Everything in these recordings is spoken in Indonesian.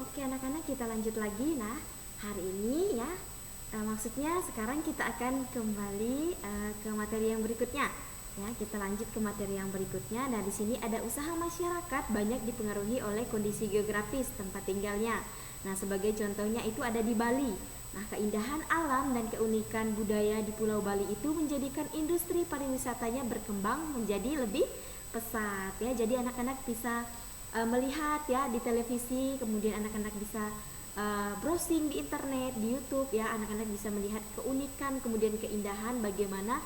Oke anak-anak, kita lanjut lagi. Nah, hari ini ya, maksudnya sekarang kita akan kembali ke materi yang berikutnya. Ya, kita lanjut ke materi yang berikutnya. Nah, di sini ada usaha masyarakat banyak dipengaruhi oleh kondisi geografis tempat tinggalnya. Nah, sebagai contohnya itu ada di Bali. Nah, keindahan alam dan keunikan budaya di Pulau Bali itu menjadikan industri pariwisatanya berkembang menjadi lebih pesat ya. Jadi anak-anak bisa melihat ya di televisi, kemudian anak-anak bisa browsing di internet, di YouTube ya, anak-anak bisa melihat keunikan, kemudian keindahan bagaimana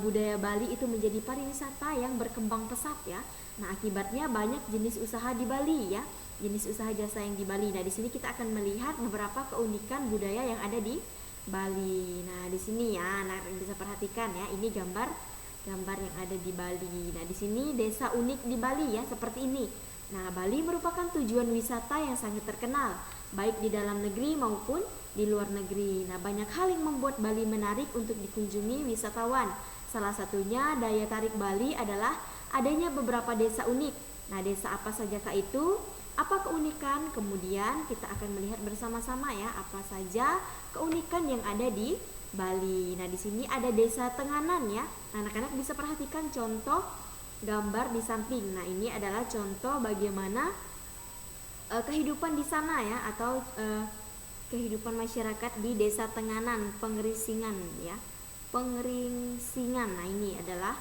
budaya Bali itu menjadi pariwisata yang berkembang pesat ya. Nah, akibatnya banyak jenis usaha di Bali ya, jenis usaha jasa yang di Bali. Nah, di sini kita akan melihat beberapa keunikan budaya yang ada di Bali. Nah, di sini ya, anak bisa perhatikan ya, ini gambar yang ada di Bali. Nah, di sini desa unik di Bali ya, seperti ini. Nah, Bali merupakan tujuan wisata yang sangat terkenal, baik di dalam negeri maupun di luar negeri. Nah, banyak hal yang membuat Bali menarik untuk dikunjungi wisatawan. Salah satunya daya tarik Bali adalah adanya beberapa desa unik. Nah, desa apa sajakah itu? Apa keunikan? Kemudian kita akan melihat bersama-sama ya, apa saja keunikan yang ada di Bali. Nah, di sini ada desa Tenganan ya. Anak-anak bisa perhatikan contoh gambar di samping. Nah, ini adalah contoh bagaimana kehidupan di sana ya, atau kehidupan masyarakat di Desa Tenganan, Pengeringsingan ya. Pengeringsingan. Nah, ini adalah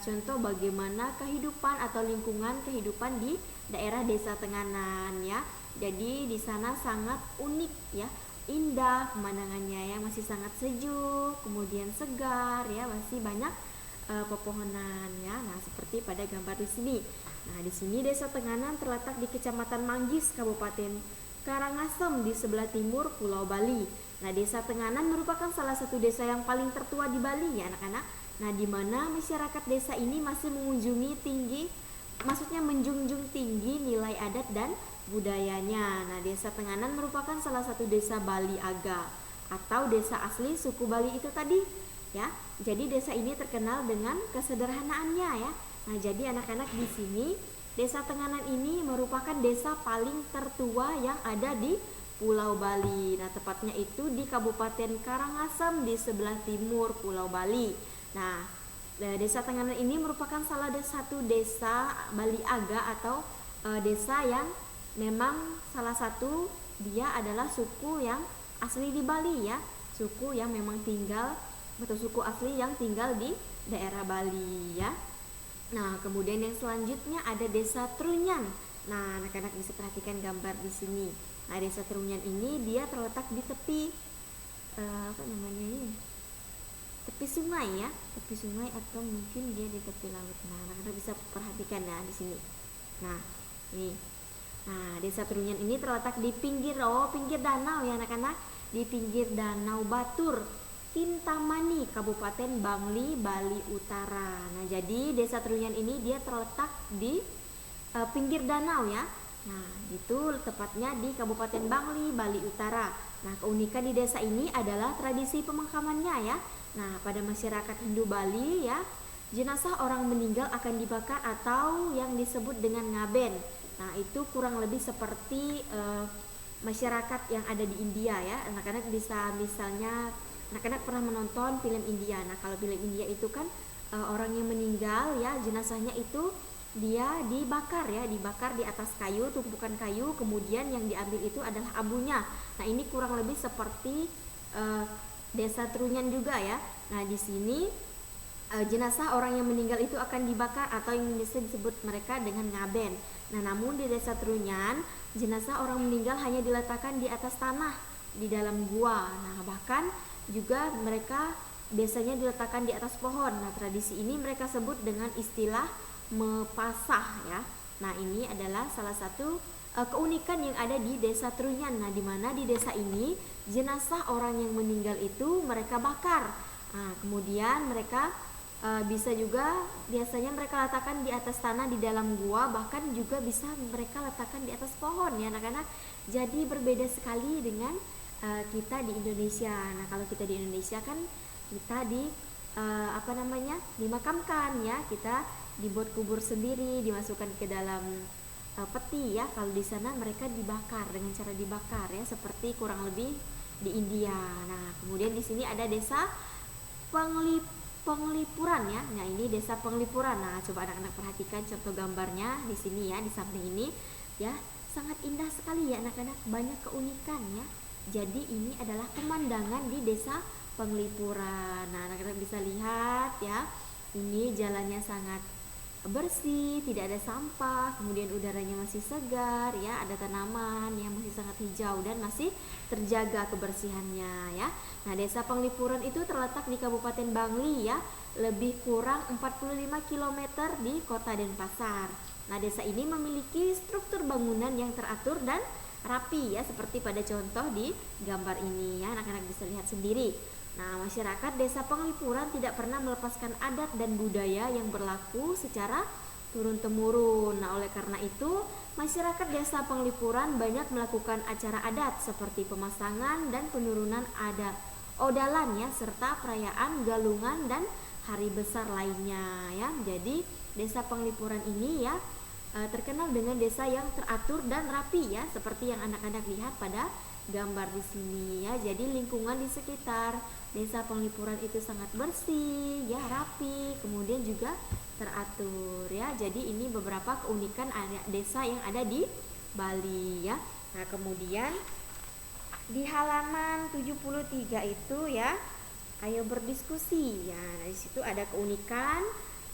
contoh bagaimana kehidupan atau lingkungan kehidupan di daerah Desa Tenganan ya. Jadi di sana sangat unik ya, indah pemandangannya ya, masih sangat sejuk, kemudian segar ya, masih banyak pepohonan ya. Nah, seperti pada gambar di sini. Nah, di sini Desa Tenganan terletak di Kecamatan Manggis, Kabupaten Karangasem di sebelah timur Pulau Bali. Nah, Desa Tenganan merupakan salah satu desa yang paling tertua di Bali ya, anak-anak. Nah, di mana masyarakat desa ini masih menjunjung tinggi nilai adat dan budayanya. Nah, Desa Tenganan merupakan salah satu desa Bali Aga atau desa asli suku Bali itu tadi ya. Jadi desa ini terkenal dengan kesederhanaannya ya. Nah, jadi anak-anak di sini Desa Tenganan ini merupakan desa paling tertua yang ada di Pulau Bali. Nah, tepatnya itu di Kabupaten Karangasem di sebelah timur Pulau Bali. Nah, Desa Tenganan ini merupakan salah satu desa Bali Aga atau desa yang memang salah satu dia adalah suku yang asli di Bali ya. Suku yang memang tinggal atau suku asli yang tinggal di daerah Bali ya. Nah, kemudian yang selanjutnya ada Desa Trunyan. Nah, anak-anak bisa perhatikan gambar di sini. Nah, Desa Trunyan ini dia terletak di tepi tepi sungai ya, tepi sungai atau mungkin dia di tepi laut. Nah, anak-anak bisa perhatikan ya di sini. Nah, ini. Nah, Desa Trunyan ini terletak di pinggir danau ya anak-anak, di pinggir Danau Batur, Kintamani, Kabupaten Bangli, Bali Utara. Nah, jadi Desa Trunyan ini dia terletak di pinggir danau ya. Nah, itu tepatnya di Kabupaten Bangli, Bali Utara. Nah, keunikan di desa ini adalah tradisi pemakamannya ya. Nah, pada masyarakat Hindu Bali ya, jenazah orang meninggal akan dibakar atau yang disebut dengan ngaben. Nah, itu kurang lebih seperti masyarakat yang ada di India ya. Anak-anak bisa misalnya anak-anak pernah menonton film India. Nah, kalau film India itu kan orang yang meninggal ya, jenazahnya itu dia dibakar di atas kayu, tumpukan kayu, kemudian yang diambil itu adalah abunya. Nah, ini kurang lebih seperti Desa Trunyan juga ya. Nah, di sini jenazah orang yang meninggal itu akan dibakar atau yang bisa disebut mereka dengan ngaben. Nah, namun di Desa Trunyan, jenazah orang meninggal hanya diletakkan di atas tanah di dalam gua. Nah, bahkan juga mereka biasanya diletakkan di atas pohon. Nah, tradisi ini mereka sebut dengan istilah mepasah ya. Nah, ini adalah salah satu keunikan yang ada di Desa Trunyan. Nah, di mana di desa ini jenazah orang yang meninggal itu mereka bakar. Nah, kemudian mereka bisa juga biasanya mereka letakkan di atas tanah di dalam gua, bahkan juga bisa mereka letakkan di atas pohon ya anak-anak. Jadi berbeda sekali dengan kita di Indonesia. Nah, kalau kita di Indonesia kan kita dimakamkan ya, kita dibuat kubur sendiri, dimasukkan ke dalam peti ya. Kalau di sana mereka dibakar dengan cara dibakar ya, seperti kurang lebih di India. Nah, kemudian di sini ada desa Penglipuran ya. Nah, ini desa Penglipuran. Nah, coba anak-anak perhatikan contoh gambarnya di sini ya, di samping ini ya. Sangat indah sekali ya anak-anak, banyak keunikan ya. Jadi ini adalah pemandangan di desa Penglipuran. Nah, anak-anak bisa lihat ya. Ini jalannya sangat bersih, tidak ada sampah, kemudian udaranya masih segar ya, ada tanaman yang masih sangat hijau dan masih terjaga kebersihannya ya. Nah, desa Penglipuran itu terletak di Kabupaten Bangli ya, lebih kurang 45 km di Kota Denpasar. Nah, desa ini memiliki struktur bangunan yang teratur dan rapi ya, seperti pada contoh di gambar ini ya, anak-anak bisa lihat sendiri. Nah, masyarakat desa Penglipuran tidak pernah melepaskan adat dan budaya yang berlaku secara turun-temurun. Nah, oleh karena itu, masyarakat desa Penglipuran banyak melakukan acara adat seperti pemasangan dan penurunan adat odalan ya, serta perayaan galungan dan hari besar lainnya ya. Jadi, desa Penglipuran ini ya terkenal dengan desa yang teratur dan rapi ya, seperti yang anak-anak lihat pada gambar di sini ya. Jadi lingkungan di sekitar desa Penglipuran itu sangat bersih ya, rapi, kemudian juga teratur ya. Jadi ini beberapa keunikan desa yang ada di Bali ya. Nah, kemudian di halaman 73 itu ya, ayo berdiskusi ya. Nah, di situ ada keunikan.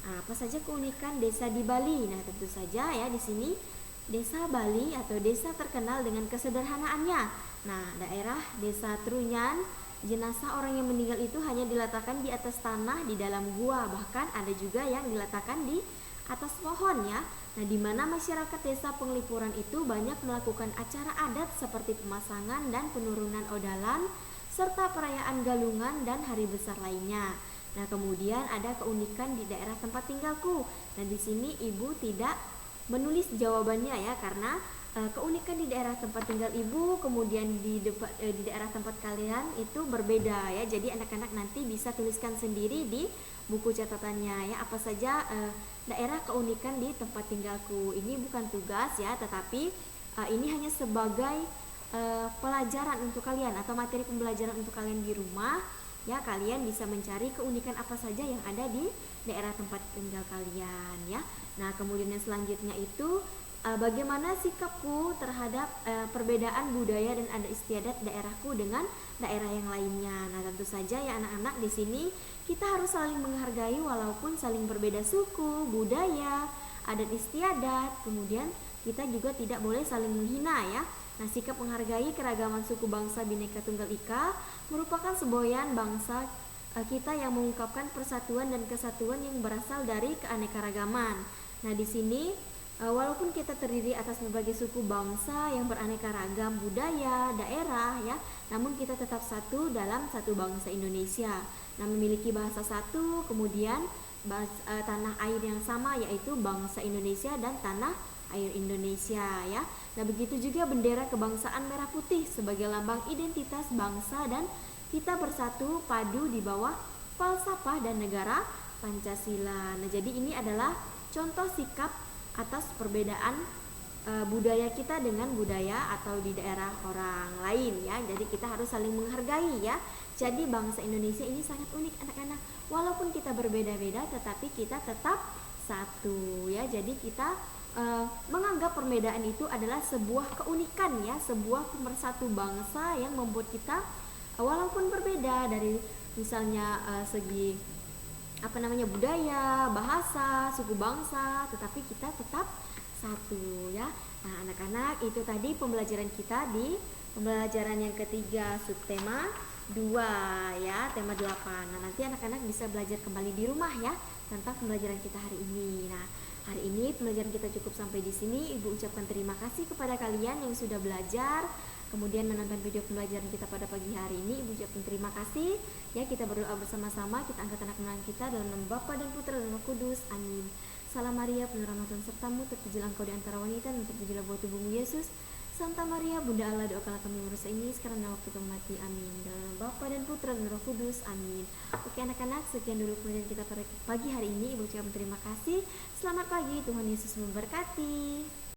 Apa saja keunikan desa di Bali? Nah, tentu saja ya di sini desa Bali atau desa terkenal dengan kesederhanaannya. Nah, daerah desa Trunyan, jenazah orang yang meninggal itu hanya diletakkan di atas tanah di dalam gua, bahkan ada juga yang diletakkan di atas pohon ya. Nah, di mana masyarakat desa Penglipuran itu banyak melakukan acara adat seperti pemasangan dan penurunan odalan serta perayaan galungan dan hari besar lainnya. Nah, kemudian ada keunikan di daerah tempat tinggalku. Nah, di sini Ibu tidak menulis jawabannya ya, karena keunikan di daerah tempat tinggal Ibu kemudian di daerah tempat kalian itu berbeda ya. Jadi anak-anak nanti bisa tuliskan sendiri di buku catatannya ya, apa saja daerah keunikan di tempat tinggalku. Ini bukan tugas ya, tetapi ini hanya sebagai pelajaran untuk kalian atau materi pembelajaran untuk kalian di rumah ya. Kalian bisa mencari keunikan apa saja yang ada di daerah tempat tinggal kalian ya. Nah, kemudian yang selanjutnya itu bagaimana sikapku terhadap perbedaan budaya dan adat istiadat daerahku dengan daerah yang lainnya. Nah, tentu saja ya anak-anak, di sini kita harus saling menghargai walaupun saling berbeda suku, budaya, adat istiadat. Kemudian kita juga tidak boleh saling menghina ya. Nah, sikap menghargai keragaman suku bangsa Bhinneka Tunggal Ika merupakan semboyan bangsa kita yang mengungkapkan persatuan dan kesatuan yang berasal dari keanekaragaman. Nah, di sini walaupun kita terdiri atas berbagai suku bangsa yang beraneka ragam budaya, daerah ya, namun kita tetap satu dalam satu bangsa Indonesia. Nah, memiliki bahasa satu, kemudian tanah air yang sama, yaitu bangsa Indonesia dan tanah air Indonesia ya. Nah, begitu juga bendera kebangsaan merah putih sebagai lambang identitas bangsa dan kita bersatu padu di bawah falsafah dan negara Pancasila. Nah, jadi ini adalah contoh sikap atas perbedaan budaya kita dengan budaya atau di daerah orang lain ya. Jadi kita harus saling menghargai ya. Jadi bangsa Indonesia ini sangat unik anak-anak. Walaupun kita berbeda-beda tetapi kita tetap satu ya. Jadi kita menganggap perbedaan itu adalah sebuah keunikan ya, sebuah pemersatu bangsa yang membuat kita walaupun berbeda dari misalnya segi budaya, bahasa, suku bangsa, tetapi kita tetap satu ya. Nah, anak-anak, itu tadi pembelajaran kita di pembelajaran yang ketiga subtema 2 ya, tema 8. Nah, nanti anak-anak bisa belajar kembali di rumah ya tentang pembelajaran kita hari ini. Nah, hari ini pembelajaran kita cukup sampai di sini. Ibu ucapkan terima kasih kepada kalian yang sudah belajar, kemudian menonton video pembelajaran kita pada pagi hari ini. Ibu ucapkan terima kasih. Ya, kita berdoa bersama-sama, kita angkat anak-anak kita dalam nama Bapa dan Putra dan Roh Kudus. Amin. Salam Maria, penuh rahmat Tuhan sertamu, terpujilah engkau di antara wanita dan terpujilah buah tubuhmu Yesus. Santa Maria, Bunda Allah, doakanlah kami yang berdosa ini sekarang dan waktu kami mati. Amin. Dalam nama Bapa dan Putra dan Roh Kudus. Amin. Oke anak-anak, sekian dulu pembelajaran kita pada pagi hari ini. Ibu ucapkan terima kasih. Selamat pagi, Tuhan Yesus memberkati.